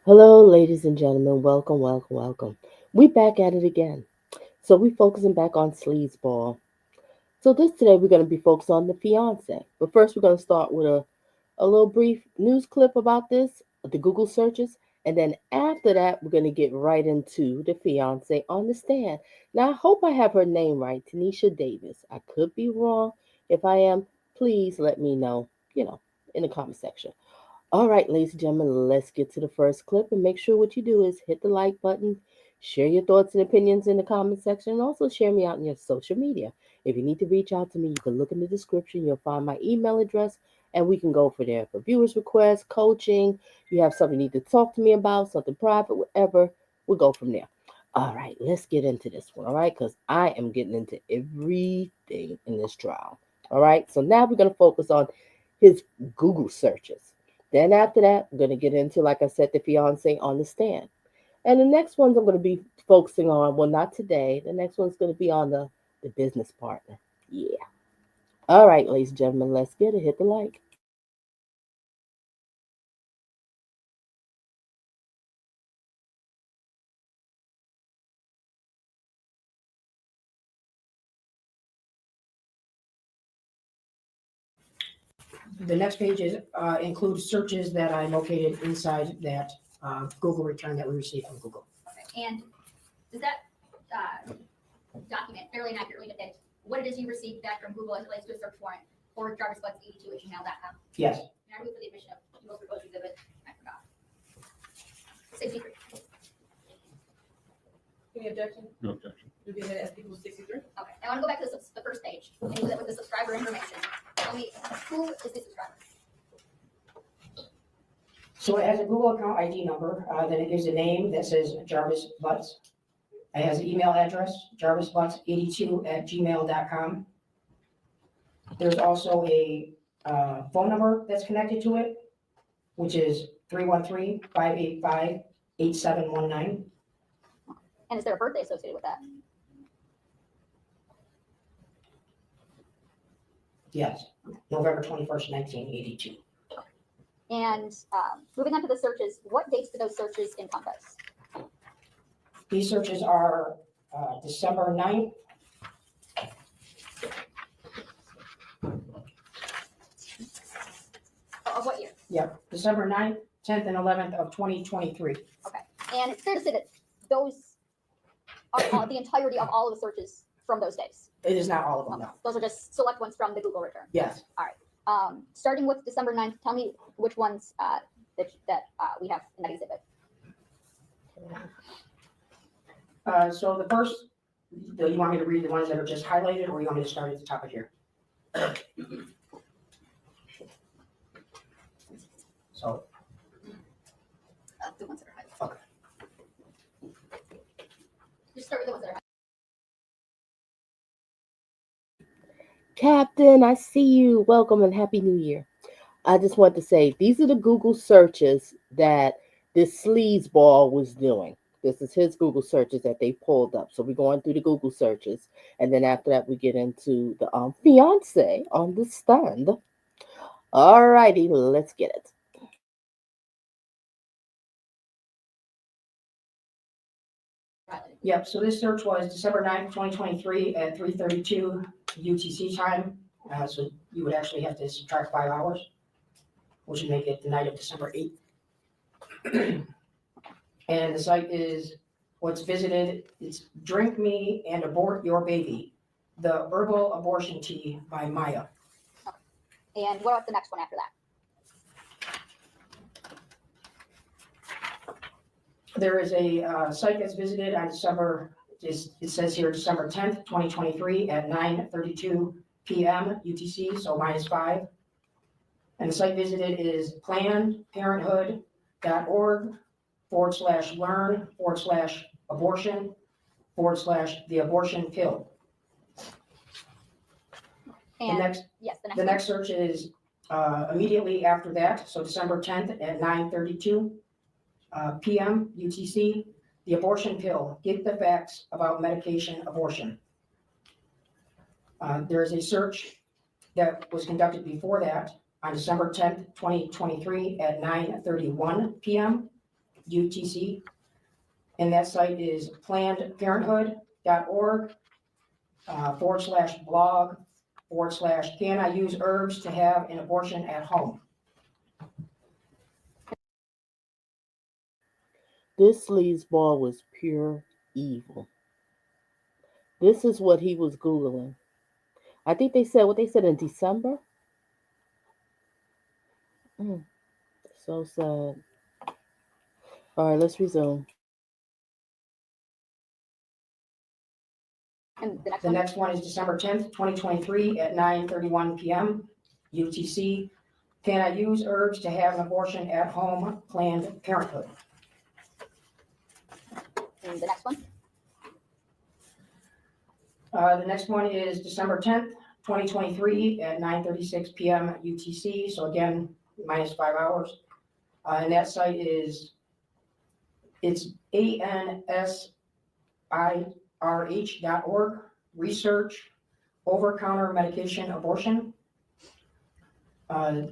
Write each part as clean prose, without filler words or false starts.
Hello, ladies and gentlemen. Welcome, welcome, welcome. We back at it again. So we focusing back on sleazeball. So this today we're going to be focused on the fiance. But first we're going to start with a little brief news clip about this, the Google searches, and then after that we're going to get right into the fiance on the stand. Now I hope I have her name right, Tanisha Davis. I could be wrong. If I am, please let me know, in the comment section. All right, ladies and gentlemen, let's get to the first clip and make sure what you do is hit the like button, share your thoughts and opinions in the comment section, and also share me out in your social media. If you need to reach out to me, you can look in the description. You'll find my email address, and we can go for there for viewers' requests, coaching. You have something you need to talk to me about, something private, whatever. We'll go from there. All right, let's get into this one. All right, because I am getting into everything in this trial. All right, so now we're going to focus on his Google searches. Then after that, we're going to get into, like I said, the fiance on the stand. And the next ones I'm going to be focusing on, well, not today. The next one's going to be on the business partner. Yeah. All right, ladies and gentlemen, let's get it. Hit the like. The next pages include searches that I located inside that Google return that we received from Google. Okay. And does that document fairly and accurately depict what it is you received back from Google as it relates to a search warrant for Jarvis Butts 82 at gmail.com? Yes. And I move for the admission of the most proposed exhibit. I forgot. 63. Any objection? No objection. Do we have people 63? Okay. I want to go back to the first page and use it with the subscriber information. Tell me, who is the subscriber? So it has a Google account ID number. Then it gives a name that says Jarvis Butts. It has an email address, jarvisbutts82@gmail.com. There's also a phone number that's connected to it, which is 313-585-8719. And is there a birthday associated with that? Yes, November 21st, 1982. And moving on to the searches, what dates do those searches encompass? These searches are December 9th. Of what year? Yep, December 9th, 10th, and 11th of 2023. Okay. And it's fair to say that those are the entirety of all of the searches from those days. It is not all of them, Okay. no. Those are just select ones from the Google return. Yes. Starting with December 9th, tell me which ones that we have in that exhibit. So the first, do you want me to read the ones that are just highlighted, or you want me to start at the top of here? So, The ones that are highlighted. okay. Just start with the ones that are Captain, I see you. Welcome and Happy New Year. I just want to say these are the Google searches that this sleazeball was doing. This is his Google searches that they pulled up. So we're going through the Google searches, and then after that we get into the fiance on the stand. All righty, let's get it. highlighted. Yep, so this search was December 9th, 2023 at 3:32 UTC time. So you would actually have to subtract 5 hours, which would make it the night of December 8th. And the site is, what's visited, it's Drink Me and Abort Your Baby, the Herbal Abortion Tea by Maya. And what about the next one after that? There is a site that's visited on December, it says here December 10th, 2023 at 9:32 p.m. UTC, so -5. And the site visited is plannedparenthood.org/learn/abortion/the abortion pill. And The yes, the next The one. next search is immediately after that, so December 10th at 9:32 p.m. UTC, the abortion pill, get the facts about medication abortion. There is a search that was conducted before that on December 10th, 2023 at 9:31 p.m. UTC. And that site is plannedparenthood.org /blog/ can I use herbs to have an abortion at home? This sleazeball was pure evil. This is what he was Googling. I think they said what they said in December. So sad. All right, let's resume. And the next The one? next one is December 10th, 2023 at 9:31 p.m. UTC. Can I use herbs to have an abortion at home? Planned Parenthood. And the next one? The next one is December 10th, 2023 at 9:36 p.m. UTC. So again, minus 5 hours. And that site is, it's ansirh.org, research, over-counter medication abortion.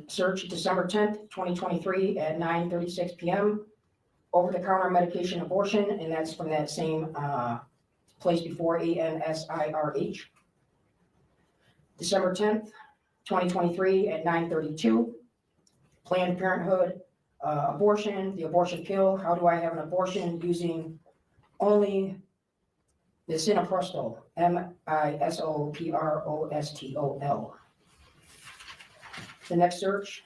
Search December 10th, 2023 at 9:36 p.m. Over-the-counter medication abortion, and that's from that same place before, ANSIRH. December 10th, 2023 at 9:32. Planned Parenthood abortion, the abortion pill. How do I have an abortion using only the misoprostol, misoprostol. The next search,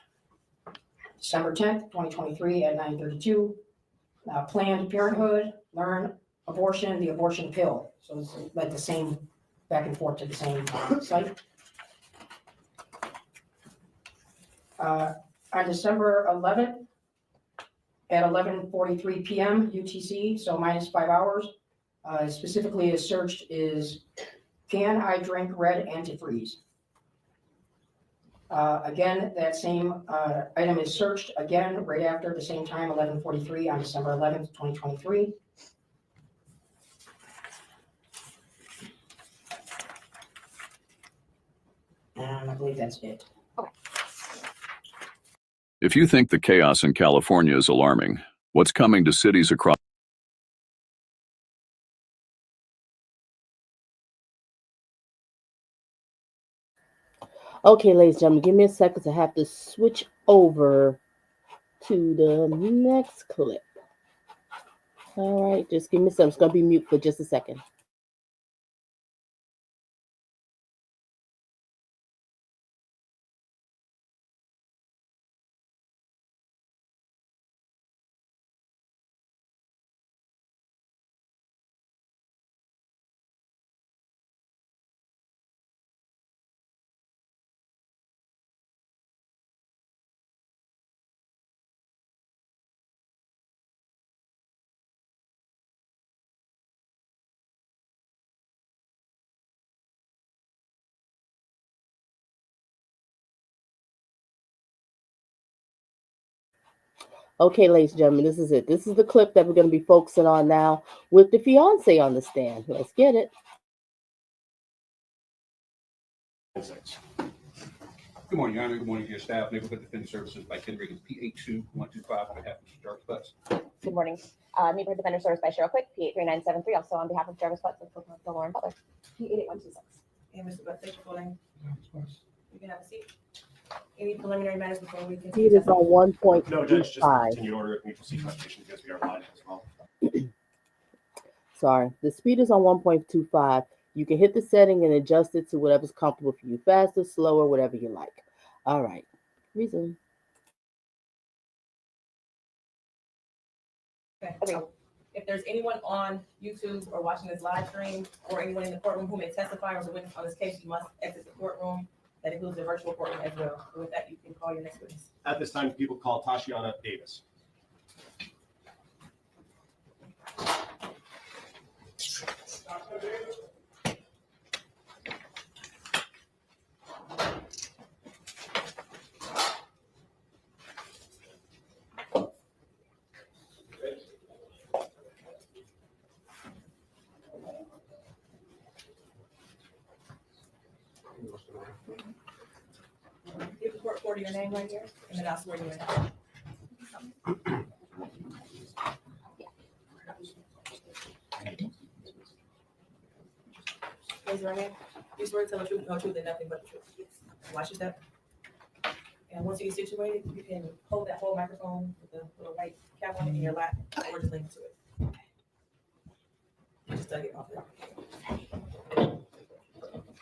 December 10th, 2023 at 9:32. Planned Parenthood, learn abortion, the abortion pill. So it's like the same, back and forth to the same site. On December 11th at 11:43 p.m. UTC, so minus 5 hours, specifically as searched is, can I drink red antifreeze? Again, that same item is searched again right after the same time, 11:43 on December 11th, 2023. And I believe that's it. If you think the chaos in California is alarming, what's coming to cities across Okay, ladies and gentlemen, give me a second. I have to switch over to the next clip. All right, just give me some. It's going to be mute for just a second. Okay, ladies and gentlemen, this is it. This is the clip that we're going to be focusing on now with the fiance on the stand. Let's get it. Good morning, Your Honor. Good morning to your staff. Neighborhood Defender Services by Ken Reagan, P82125 on behalf of Mr. Jarvis Butts. Good morning. Neighborhood Defender Service by Cheryl Quick, P83973, also on behalf of Jarvis Butts and Lauren Butler, P88126. And Mr. Butts, thank you for holding. You can have a seat. Any preliminary matters before we It continue? is on 1.25. No, Judge, just continued order of mutual seat consultation because we are live as well. Sorry, the speed is on 1.25. You can hit the setting and adjust it to whatever's comfortable for you. Faster, slower, whatever you like. All right, resume. Okay. If there's anyone on YouTube or watching this live stream, or anyone in the courtroom who may testify or is a witness on this case, you must exit the courtroom. That includes the virtual courtroom as well. So with that, you can call your next witness. At this time, people call Tashiana Davis. Give the court order your name right here, and then I'll swear you in. Raise your right hand. You swear to tell the truth, no truth, and nothing but the truth. Watch your step. And once you get situated, you can hold that whole microphone with the little white cap on it in your lap, or just link to it. Just tug it off there.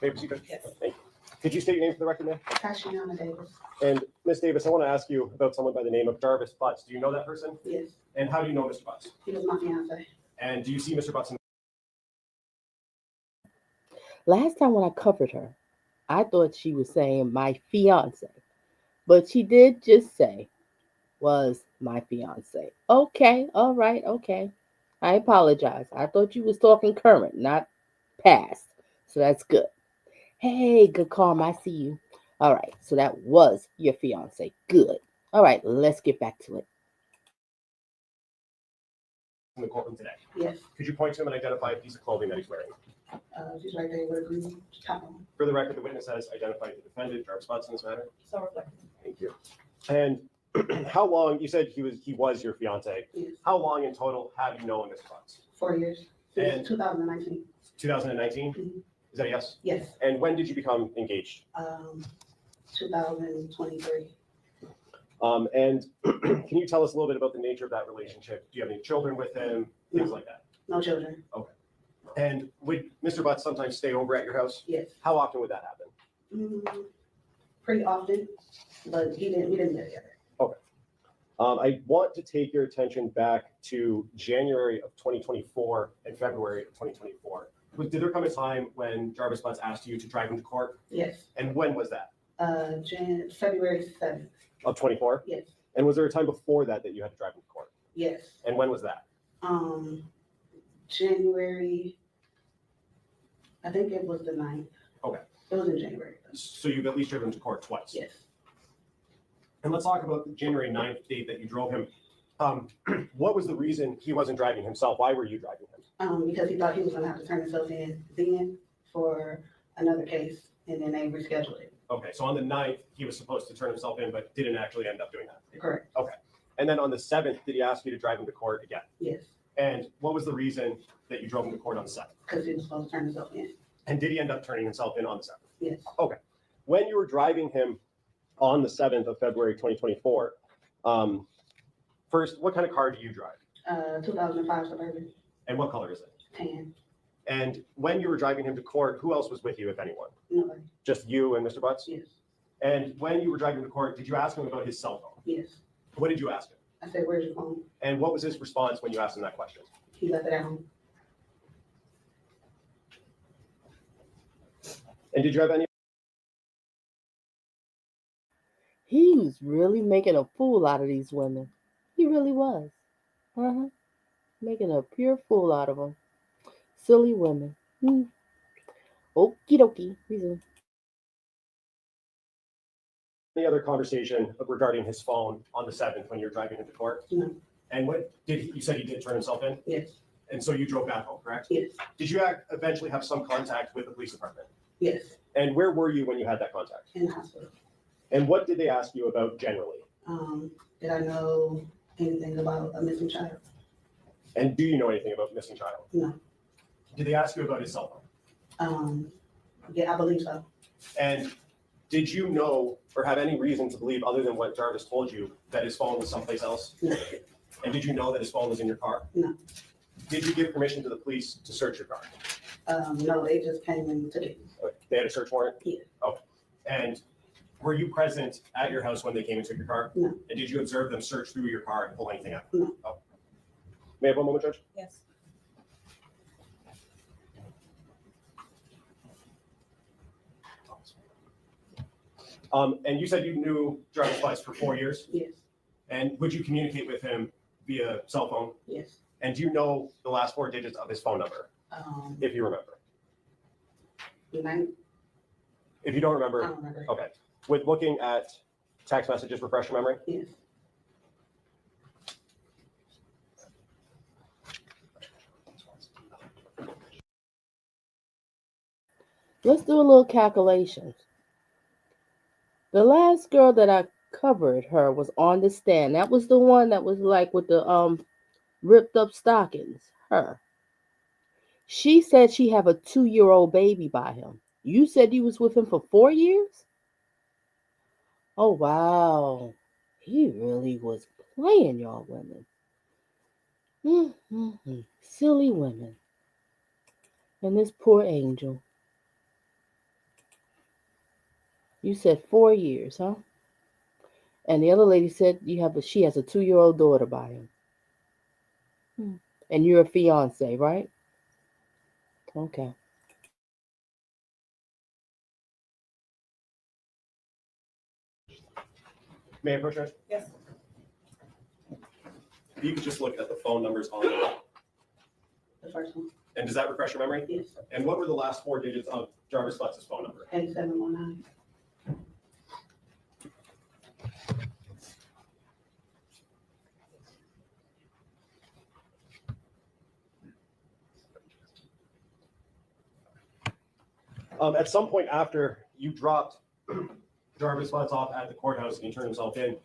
May I proceed? Yes. Thank you. Could you state your name for the record, ma'am? Tashiana Davis. And Ms. Davis, I want to ask you about someone by the name of Jarvis Butts. Do you know that person? Yes, And how do you know Mr. Butts? he was my fiance. And do you see Mr. Butts in Last time when I covered her, I thought she was saying my fiance, but she did just say was my fiance. Okay, all right, okay. I apologize. I thought you was talking current, not past. So that's good. Hey, good karma, I see you. All right, so that was your fiance. Good. All right, let's get back to it. the courtroom today? Yes, Could you point to him and identify a piece of clothing that he's wearing? she's right there with a green top on. For the record, the witness has identified the defendant, Jarvis Butts, in this matter. So reflect. Thank you. And how long, you said he was your fiance. Yes, How long in total have you known Mr. Butts? 4 years, And- since 2019. 2019? Mhm. Is that a yes? Yes, And when did you become engaged? 2023. And can you tell us a little bit about the nature of that relationship? Do you have any children with him? Things like that. No children. And would Mr. Butts sometimes stay over at your house? Yes, How often would that happen? pretty often, but we didn't live together. I want to take your attention back to January of 2024 and February of 2024. Did there come a time when Jarvis Butts asked you to drive him to court? Yes, And when was that? February 7th. Of 24? Yes, And was there a time before that that you had to drive him to court? yes. And when was that? January, I think it was the 9th. Okay. It was in January. So you've at least driven him to court twice? Yes. And let's talk about the January 9th date that you drove him. What was the reason he wasn't driving himself? Why were you driving him? Because he thought he was gonna have to turn himself in then for another case, and then they rescheduled it. Okay, so on the 9th, he was supposed to turn himself in, but didn't actually end up doing that. Correct. And then on the 7th, did he ask you to drive him to court again? Yes, And what was the reason that you drove him to court on the 7th? because he was supposed to turn himself in. And did he end up turning himself in on the 7th? Yes. When you were driving him on the 7th of February 2024, first, what kind of car do you drive? 2005 Suburban, And what color is it? tan. And when you were driving him to court, who else was with you, if anyone? Nobody. Just you and Mr. Butts? Yes, And when you were driving to court, did you ask him about his cell phone? yes. What did you ask him? I said, "Where's your phone?" And what was his response when you asked him that question? He left it at home. And did you have any? He was really making a fool out of these women. He really was. Making a pure fool out of them. Silly women. Okie dokie. Reason. Any other conversation regarding his phone on the 7th when you were driving him to court? No. And what did you said he did turn himself in? Yes, And so you drove back home, correct? yes, Did you eventually have some contact with the police department? yes, And where were you when you had that contact? in the hospital. And what did they ask you about generally? Did I know anything about a missing child? And do you know anything about missing child? No. Did they ask you about his cell phone? Yeah, I believe so. And did you know or have any reason to believe, other than what Jarvis told you, that his phone was someplace else? No, And did you know that his phone was in your car? No. Did you give permission to the police to search your car? no, they just came in today. They had a search warrant? Yeah. Okay. And were you present at your house when they came and took your car? No. And did you observe them search through your car and pull anything out? No. Oh. May I have one moment, Judge? Yes. And you said you knew Jarvis Butts for 4 years, Yes, and would you communicate with him via cell phone? yes. And do you know the last 4 digits of his phone number, if you remember? Nine, If you don't I remember, don't remember. okay. With looking at text messages, refresh your memory? Yes, Let's do a little calculation. The last girl that I covered her was on the stand. That was the one that was like with the ripped up stockings. Her. She said she have a 2-year-old baby by him. You said you was with him for 4 years? Oh, wow. He really was playing y'all women. Silly women. And this poor angel. You said 4 years, huh? And the other lady said she has a 2-year-old daughter by him. And you're a fiance, right? Okay. May I approach, Judge? Yes. If you could just look at the phone numbers on it. The first one, And does that refresh your memory? yes, And what were the last 4 digits of Jarvis Butts' phone number? 8719. At some point after you dropped Jarvis Butts off at the courthouse and he turned himself in,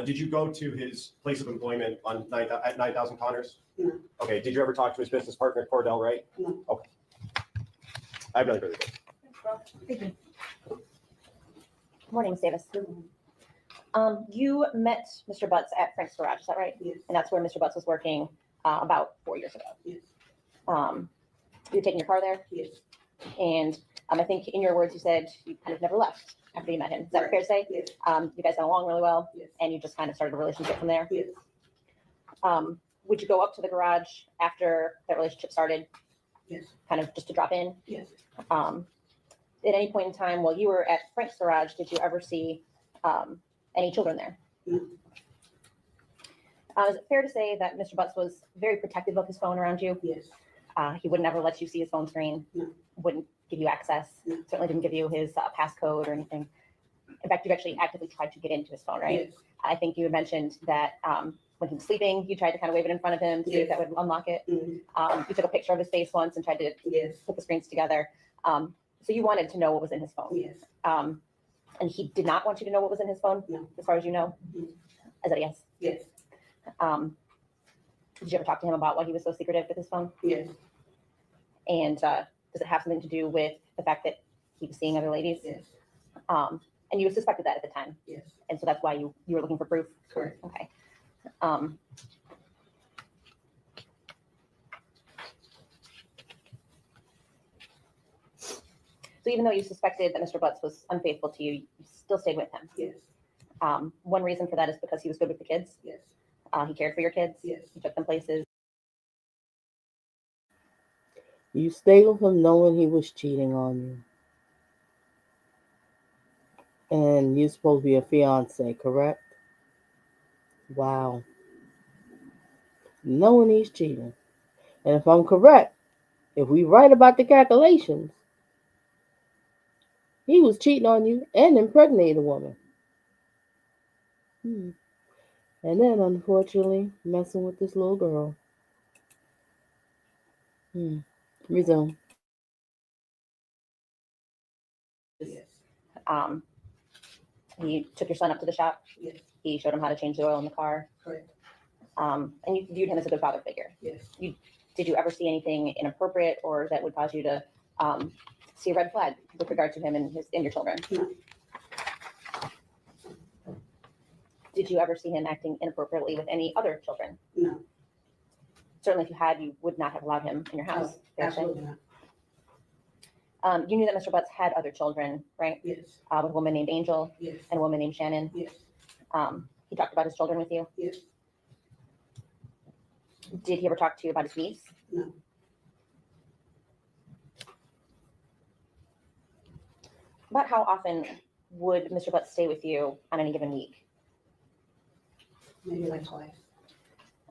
did you go to his place of employment at 9,000 Connors? No. Okay. Did you ever talk to his business partner, Cordell, right? No. Okay. I really good. Good morning, Ms. Davis. You met Mr. Butts at Frank's Garage, is that right? Yes, And that's where Mr. Butts was working about 4 years ago. yes, You were taking your car there, yes, and I think in your words you said you kind of never left after you met him. Is that fair to say? yes, You guys got along really well, yes, and you just kind of started a relationship from there. yes, Would you go up to the garage after that relationship started, yes, kind of just to drop in? yes. At any point in time while you were at Frank's Garage, did you ever see any children there? No. Is it fair to say that Mr. Butts was very protective of his phone around you? Yes, He would never let you see his phone screen, No. wouldn't give you access, No. certainly didn't give you his passcode or anything. In fact, you've actually actively tried to get into his phone, right? yes, I think you had mentioned that when he was sleeping, you tried to kind of wave it in front of him to see if Yes. that would unlock it. mhm, You took a picture of his face once and tried to yes, put the screens together. So you wanted to know what was in his phone. yes, And he did not want you to know what was in his phone, No. as far as you know? Mhm. Is that a yes? yes, Did you ever talk to him about why he was so secretive with his phone? yes, And does it have something to do with the fact that he was seeing other ladies? yes, And you suspected that at the time, yes, and so that's why you were looking for proof? correct. Okay. So even though you suspected that Mr. Butts was unfaithful to you, you still stayed with him. Yes, One reason for that is because he was good with the kids. yes, He cared for your kids. yes, He took them places. You stayed with him knowing he was cheating on you. And you're supposed to be a fiance, correct? Wow. Knowing he's cheating. And if I'm correct, if we right about the calculations, he was cheating on you and impregnated a woman. And then, unfortunately, messing with this little girl. Resume. yes, Um, he took your son up to the shop. yes, He showed him how to change the oil in the car. correct. And you viewed him as a good father figure. Yes, Did you ever see anything inappropriate or that would cause you to see a red flag with regard to him and your children? No. Did you ever see him acting inappropriately with any other children? no, Certainly, if you had, you would not have allowed him in your house. fair to say? absolutely not. You knew that Mr. Butts had other children, right? Yes, With a woman named Angel yes, and a woman named Shannon. yes, He talked about his children with you. yes, Did he ever talk to you about his niece? no, About how often would Mr. Butts stay with you on any given week? maybe like twice,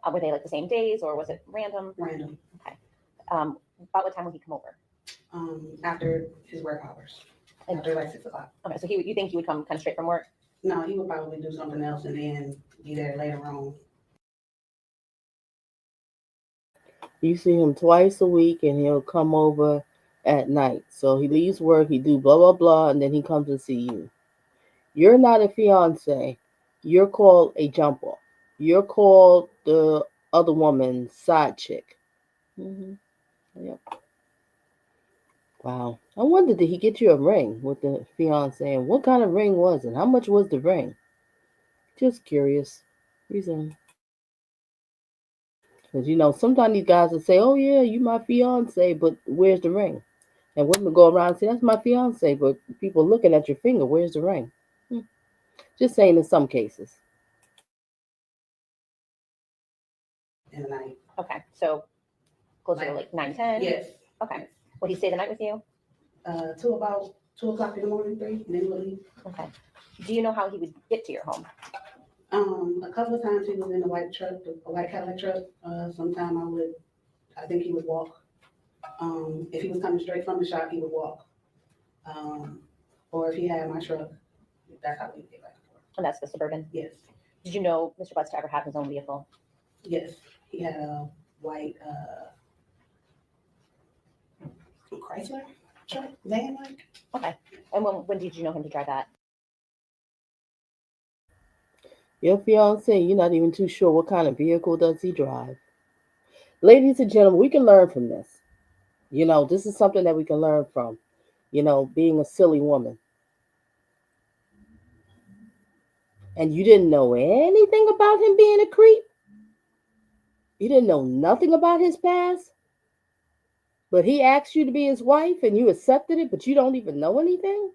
Were they like the same days or was it random? random, About what time would he come over? after his work hours, after like 6 o'clock. Okay, so you think he would come kind of straight from work? No, he would probably do something else and then be there later on. You see him twice a week and he'll come over at night. So he leaves work, he do blah, blah, blah, and then he comes and see you. You're not a fiance. You're called a jumper. You're called the other woman's side chick. Yep. Wow. I wonder, did he get you a ring with the fiance? And what kind of ring was it? How much was the ring? Just curious. Reason. Because, sometimes these guys will say, oh, yeah, you my fiance, but where's the ring? And women go around and say, that's my fiance, but people looking at your finger, where's the ring? Hmm. Just saying in some cases. in the night. Okay, so closer to like 9:10? Yes. Okay. Will he stay the night with you? Till about 2 o'clock in the morning, 3, and then we'll leave. Okay. Do you know how he would get to your home? A couple of times he was in a white truck, a white Cadillac truck. Sometime I think he would walk. If he was coming straight from the shop, he would walk. Or if he had my truck, that's how we get back and forth. And that's the Suburban. Yes, Did you know Mr. Butts to ever have his own vehicle? yes. He had a white Chrysler truck, van like. Okay. And when did you know him to drive that? Your fiance, you're not even too sure what kind of vehicle does he drive. Ladies and gentlemen, we can learn from this. This is something that we can learn from, being a silly woman. And you didn't know anything about him being a creep? You didn't know nothing about his past? But he asked you to be his wife and you accepted it, but you don't even know anything?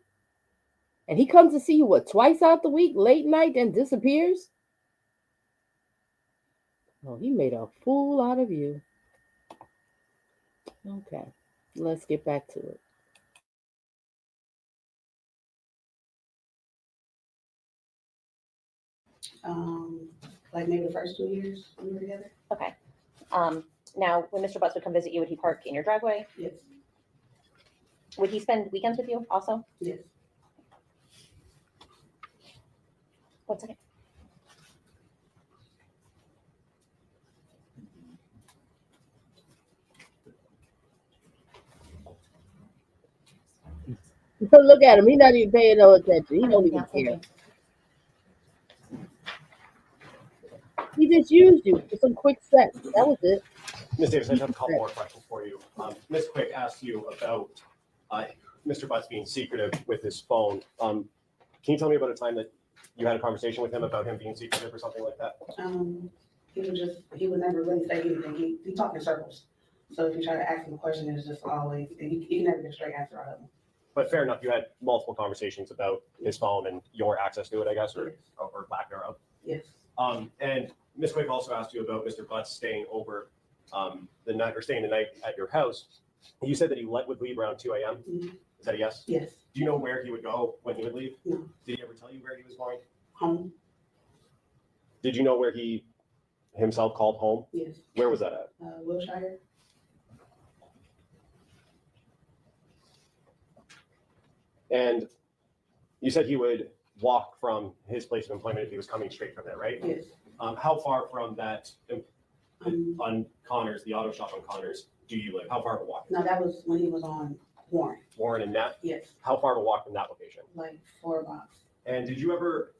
And he comes to see you, twice out the week, late night, and disappears? Oh, he made a fool out of you. Okay, let's get back to it. Like maybe the first 2 years we were together. Okay. Now, when Mr. Butts would come visit you, would he park in your driveway? Yes, Would he spend weekends with you also? yes. 1 second. Look at him. He's not even paying no attention. He don't even care. He just used you for some quick sex. That was it. Ms. Davis, I just have a couple more questions for you. Ms. Quick asked you about Mr. Butts being secretive with his phone. Can you tell me about a time that you had a conversation with him about him being secretive or something like that? He would never really say anything. He talked in circles. So if you try to ask him a question, it's just always, you can never get a straight answer out of him. But fair enough, you had multiple conversations about his phone and your access to it, I guess, or lack thereof. Yes, And Ms. Quick also asked you about Mr. Butts staying over the night or staying the night at your house. You said that he would leave around 2 a.m. Mhm. Is that a yes? yes, Do you know where he would go when he would leave? No. Did he ever tell you where he was going? home, Did you know where he himself called home? yes. Where was that at? Wilshire, And you said he would walk from his place of employment if he was coming straight from there, right? yes. How far from that Um, on Connors, the auto shop on Connors, do you live? How far of a walk? No, that was when he was on Warren, Warren and Nat? yes, How far of a walk from that location? like 4 blocks. And did you ever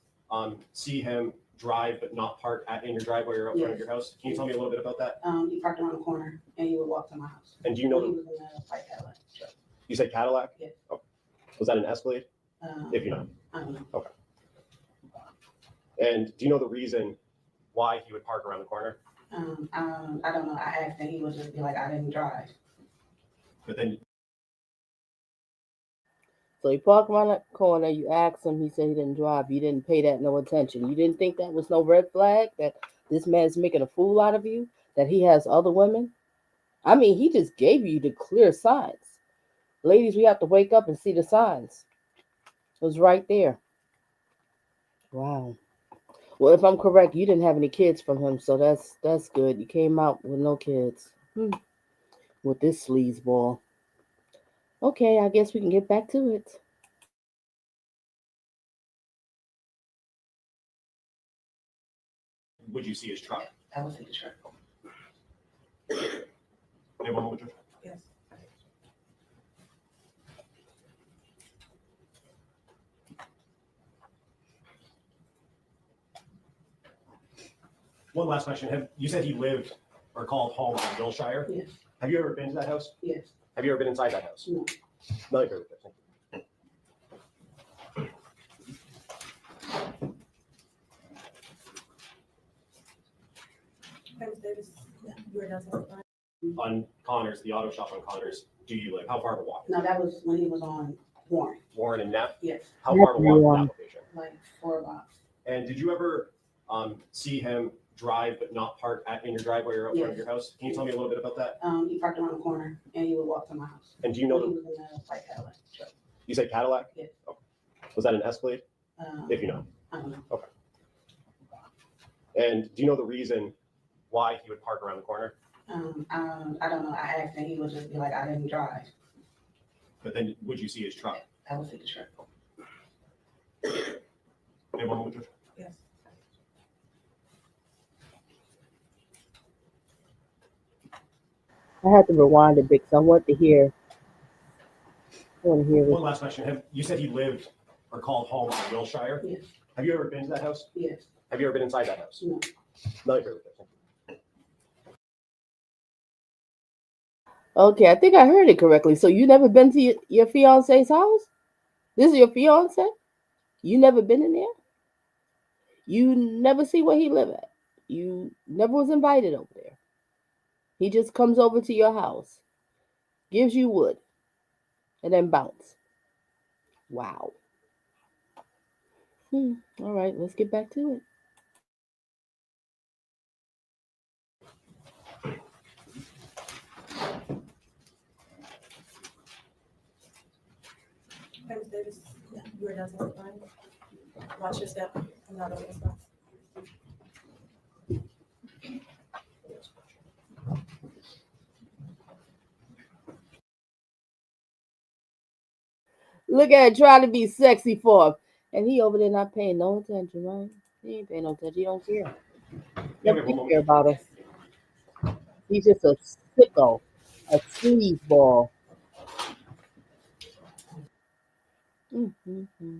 see him drive but not park in your driveway or out front of your house? Can you tell me a little bit about that? He parked around the corner and he would walk to my house. And do you know, He was in the white Cadillac. you said Cadillac? Yes. Oh. Was that an Escalade? If you know. I don't know. And do you know the reason why he would park around the corner? I don't know. I asked and he would just be like, I didn't drive. But then, So he parked around that corner. You asked him. He said he didn't drive. You didn't pay that no attention. You didn't think that was no red flag, that this man's making a fool out of you, that he has other women? I mean, he just gave you the clear signs. Ladies, we have to wake up and see the signs. It was right there. Wow. Well, if I'm correct, you didn't have any kids from him, so that's good. You came out with no kids. With this sleazeball. Okay, I guess we can get back to it. would you see his truck? I was in the truck. Anyone with your truck? Yes. One last question. You said he lived or called home in Wilshire. Yes, Have you ever been to that house? yes. Have you ever been inside that house? No. No, you're good. Thank you. Ms. Davis, you were done testifying? On Connors, the auto shop on Connors, do you live? How far of a walk? No, that was when he was on Warren. Warren and Neff? Yes, How far of a walk from that location? like 4 blocks. And did you ever see him drive but not park in your driveway or out front of your house? Can you tell me a little bit about that? He parked around the corner and he would walk to my house. And do you know He the, was in the white Cadillac truck. you said Cadillac? Yes. Oh. Was that an Escalade? If you know. I don't know. And do you know the reason why he would park around the corner? I don't know. I asked and he would just be like, I didn't drive. But then would you see his truck? I would see the truck. Anyone with the- Yes. I had to rewind a bit because I want to hear. I want to hear. One last question. You said he lived or called home in Wilshire? Yes. Have you ever been to that house? Yes. Have you ever been inside that house? No. No, you're good. Okay, I think I heard it correctly. So you never been to your fiance's house? This is your fiance? You never been in there? You never see where he live at? You never was invited over there? He just comes over to your house, gives you wood, and then bounce. Wow. All right, let's get back to it. Ms. Davis, you were done testifying? Watch your step. I'm not going to stop. Look at it, trying to be sexy for him. And he over there not paying no attention, right? He ain't paying no attention. He don't care. Doesn't care about him. He's just a sicko, a sleazeball. Mm-hmm.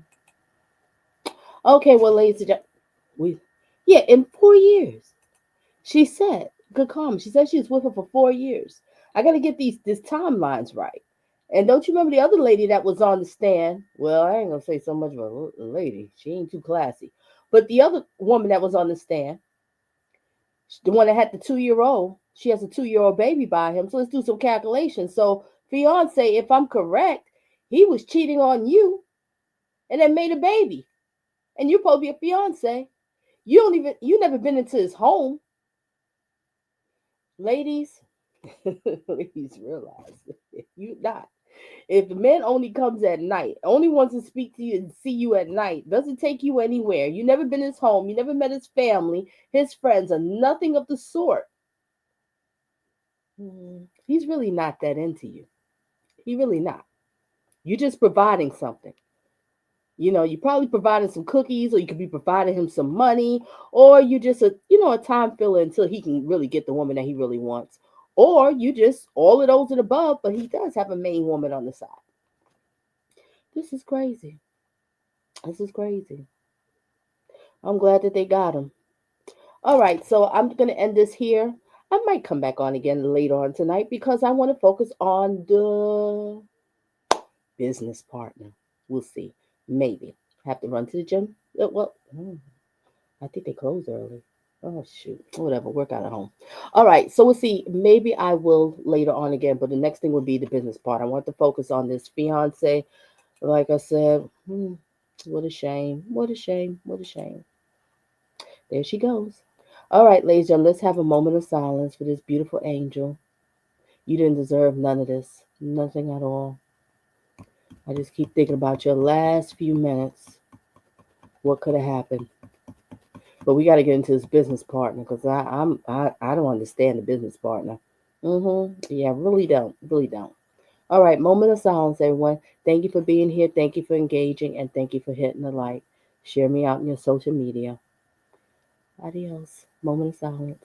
Okay, well, ladies and gentlemen, in 4 years. She said, good comment. She said she was with her for 4 years. I got to get these timelines right. And don't you remember the other lady that was on the stand? Well, I ain't going to say so much about a lady. She ain't too classy. But the other woman that was on the stand, the one that had the 2-year-old, she has a 2-year-old baby by him. So let's do some calculations. So, fiance, if I'm correct, he was cheating on you and then made a baby. And you're supposed to be a fiance. You never been into his home. Ladies, please realize if the man only comes at night, only wants to speak to you and see you at night, doesn't take you anywhere, you never been in his home, you never met his family, his friends, or nothing of the sort, he's really not that into you. He really not. You're just providing something. You know, you probably providing some cookies, or you could be providing him some money, or you just a time filler until he can really get the woman that he really wants. Or you just all of those and above, but he does have a main woman on the side. This is crazy. This is crazy. I'm glad that they got him. All right, so I'm going to end this here. I might come back on again later on tonight because I want to focus on the business partner. We'll see. Maybe. Have to run to the gym. Well, I think they close early. Oh, shoot. Whatever. Work out at home. All right. So we'll see. Maybe I will later on again, but the next thing would be the business part. I want to focus on this fiance. Like I said, what a shame. What a shame. What a shame. There she goes. All right, ladies and gentlemen, let's have a moment of silence for this beautiful angel. You didn't deserve none of this. Nothing at all. I just keep thinking about your last few minutes. What could have happened? But we got to get into this business partner because I don't understand the business partner. Yeah, really don't. Really don't. All right, moment of silence, everyone. Thank you for being here. Thank you for engaging. And thank you for hitting the like. Share me out in your social media. Adios. Moment of silence.